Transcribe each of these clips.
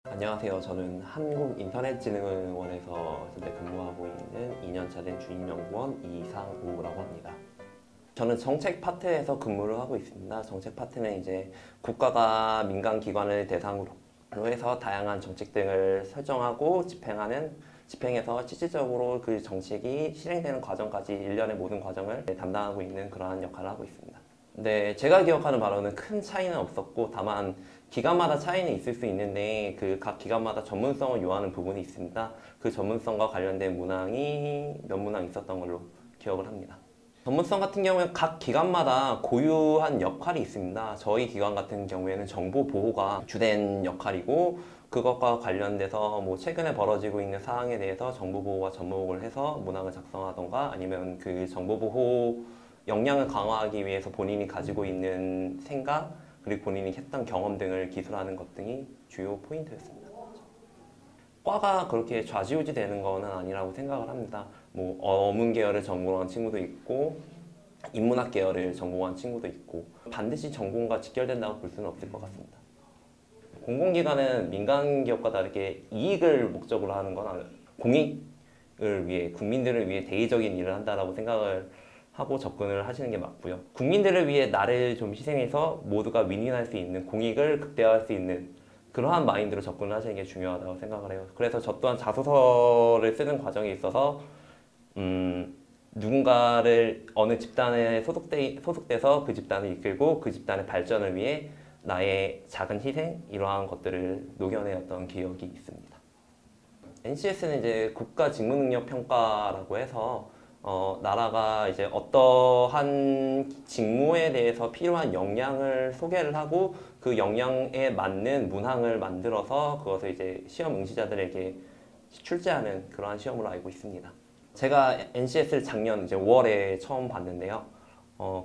안녕하세요. 저는 한국인터넷진흥원에서 현재 근무하고 있는 2년차 된 주임연구원 이상우라고 합니다. 저는 정책 파트에서 근무를 하고 있습니다. 정책 파트는 이제 국가가 민간 기관을 대상으로 해서 다양한 정책 등을 설정하고 집행해서 실질적으로 그 정책이 실행되는 과정까지 일련의 모든 과정을 담당하고 있는 그러한 역할을 하고 있습니다. 네, 제가 기억하는 바로는 큰 차이는 없었고, 다만 기관마다 차이는 있을 수 있는데 그 각 기관마다 전문성을 요하는 부분이 있습니다. 그 전문성과 관련된 문항이 몇 문항 있었던 걸로 기억을 합니다. 전문성 같은 경우에는 각 기관마다 고유한 역할이 있습니다. 저희 기관 같은 경우에는 정보 보호가 주된 역할이고, 그것과 관련돼서 뭐 최근에 벌어지고 있는 사항에 대해서 정보 보호와 접목을 해서 문항을 작성하던가, 아니면 그 정보 보호 역량을 강화하기 위해서 본인이 가지고 있는 생각, 그리고 본인이 했던 경험 등을 기술하는 것 등이 주요 포인트였습니다. 과가 그렇게 좌지우지 되는 거는 아니라고 생각을 합니다. 뭐 어문 계열을 전공한 친구도 있고, 인문학 계열을 전공한 친구도 있고, 반드시 전공과 직결된다고 볼 수는 없을 것 같습니다. 공공기관은 민간 기업과 다르게 이익을 목적으로 하는 건 공익을 위해, 국민들을 위해 대의적인 일을 한다라고 생각을 하고 접근을 하시는 게 맞고요. 국민들을 위해 나를 좀 희생해서 모두가 윈윈할 수 있는, 공익을 극대화할 수 있는 그러한 마인드로 접근을 하시는 게 중요하다고 생각을 해요. 그래서 저 또한 자소서를 쓰는 과정에 있어서 누군가를 어느 집단에 소속돼서 그 집단을 이끌고 그 집단의 발전을 위해 나의 작은 희생, 이러한 것들을 녹여내었던 기억이 있습니다. NCS는 이제 국가 직무능력 평가라고 해서 나라가 이제 어떠한 직무에 대해서 필요한 역량을 소개를 하고, 그 역량에 맞는 문항을 만들어서 그것을 이제 시험 응시자들에게 출제하는 그러한 시험으로 알고 있습니다. 제가 NCS를 작년 이제 5월에 처음 봤는데요.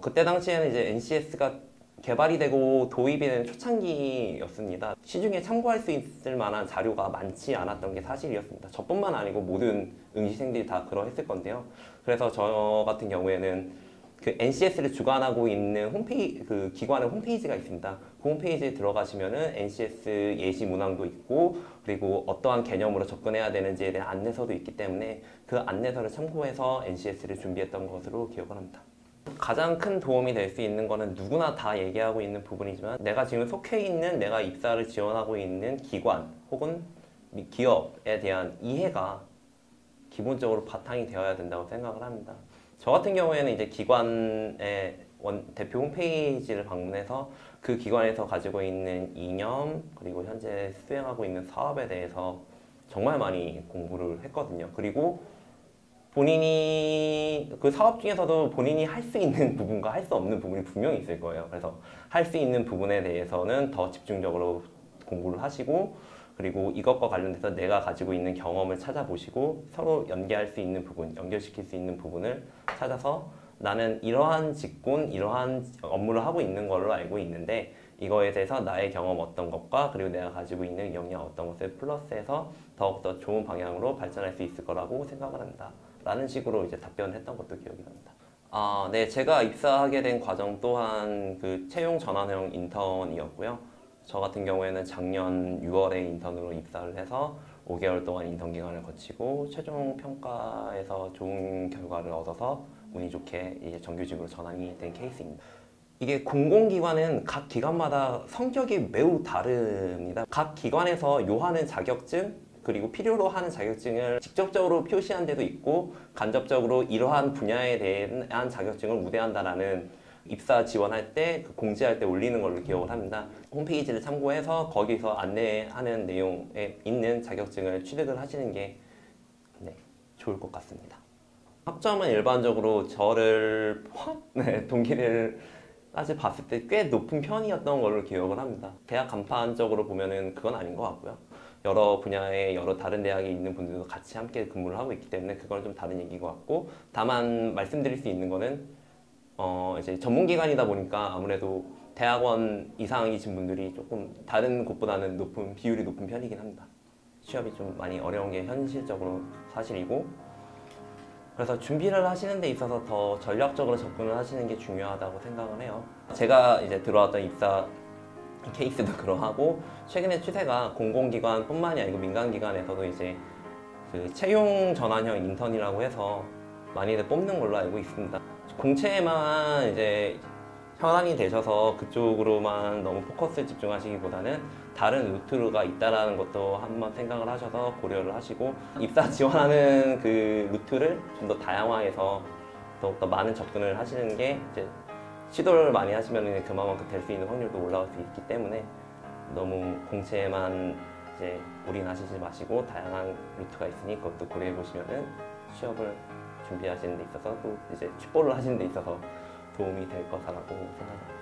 그때 당시에는 이제 NCS가 개발이 되고 도입이 된 초창기였습니다. 시중에 참고할 수 있을 만한 자료가 많지 않았던 게 사실이었습니다. 저뿐만 아니고 모든 응시생들이 다 그러했을 건데요. 그래서 저 같은 경우에는 그 NCS를 주관하고 있는 그 기관의 홈페이지가 있습니다. 그 홈페이지에 들어가시면은 NCS 예시 문항도 있고, 그리고 어떠한 개념으로 접근해야 되는지에 대한 안내서도 있기 때문에 그 안내서를 참고해서 NCS를 준비했던 것으로 기억을 합니다. 가장 큰 도움이 될 수 있는 거는 누구나 다 얘기하고 있는 부분이지만, 내가 지금 속해 있는, 내가 입사를 지원하고 있는 기관 혹은 기업에 대한 이해가 기본적으로 바탕이 되어야 된다고 생각을 합니다. 저 같은 경우에는 이제 기관의 대표 홈페이지를 방문해서 그 기관에서 가지고 있는 이념, 그리고 현재 수행하고 있는 사업에 대해서 정말 많이 공부를 했거든요. 그리고 본인이 그 사업 중에서도 본인이 할 수 있는 부분과 할 수 없는 부분이 분명히 있을 거예요. 그래서 할 수 있는 부분에 대해서는 더 집중적으로 공부를 하시고, 그리고 이것과 관련돼서 내가 가지고 있는 경험을 찾아보시고, 서로 연계할 수 있는 부분, 연결시킬 수 있는 부분을 찾아서, 나는 이러한 직군, 이러한 업무를 하고 있는 걸로 알고 있는데, 이거에 대해서 나의 경험 어떤 것과 그리고 내가 가지고 있는 역량 어떤 것을 플러스해서 더욱더 좋은 방향으로 발전할 수 있을 거라고 생각을 한다 라는 식으로 이제 답변을 했던 것도 기억이 납니다. 네, 제가 입사하게 된 과정 또한 그 채용 전환형 인턴이었고요. 저 같은 경우에는 작년 6월에 인턴으로 입사를 해서 5개월 동안 인턴 기간을 거치고, 최종 평가에서 좋은 결과를 얻어서 운이 좋게 이제 정규직으로 전환이 된 케이스입니다. 이게 공공기관은 각 기관마다 성격이 매우 다릅니다. 각 기관에서 요하는 자격증, 그리고 필요로 하는 자격증을 직접적으로 표시한 데도 있고, 간접적으로 이러한 분야에 대한 자격증을 우대한다라는 입사 지원할 때, 그 공지할 때 올리는 걸로 기억을 합니다. 홈페이지를 참고해서 거기서 안내하는 내용에 있는 자격증을 취득을 하시는 게 좋을 것 같습니다. 학점은 일반적으로 저를 동기들까지 봤을 때 꽤 높은 편이었던 걸로 기억을 합니다. 대학 간판적으로 보면은 그건 아닌 것 같고요. 여러 분야의 여러 다른 대학에 있는 분들도 같이 함께 근무를 하고 있기 때문에 그건 좀 다른 얘기인 것 같고, 다만 말씀드릴 수 있는 거는 이제 전문기관이다 보니까 아무래도 대학원 이상이신 분들이 조금 다른 곳보다는 비율이 높은 편이긴 합니다. 취업이 좀 많이 어려운 게 현실적으로 사실이고, 그래서 준비를 하시는 데 있어서 더 전략적으로 접근을 하시는 게 중요하다고 생각을 해요. 제가 이제 들어왔던 입사 케이스도 그러하고 최근에 추세가 공공기관뿐만이 아니고 민간기관에서도 이제 그 채용 전환형 인턴이라고 해서 많이들 뽑는 걸로 알고 있습니다. 공채에만 이제 현황이 되셔서 그쪽으로만 너무 포커스 집중하시기보다는 다른 루트가 있다라는 것도 한번 생각을 하셔서 고려를 하시고 입사 지원하는 그 루트를 좀 더 다양화해서 더욱더 많은 접근을 하시는 게 이제 시도를 많이 하시면 그만큼 될 수 있는 확률도 올라갈 수 있기 때문에 너무 공채에만 이제 올인하시지 마시고 다양한 루트가 있으니 그것도 고려해 보시면은 취업을 준비하시는 데 있어서 또 이제 취보를 하시는 데 있어서 도움이 될 거라고 생각합니다.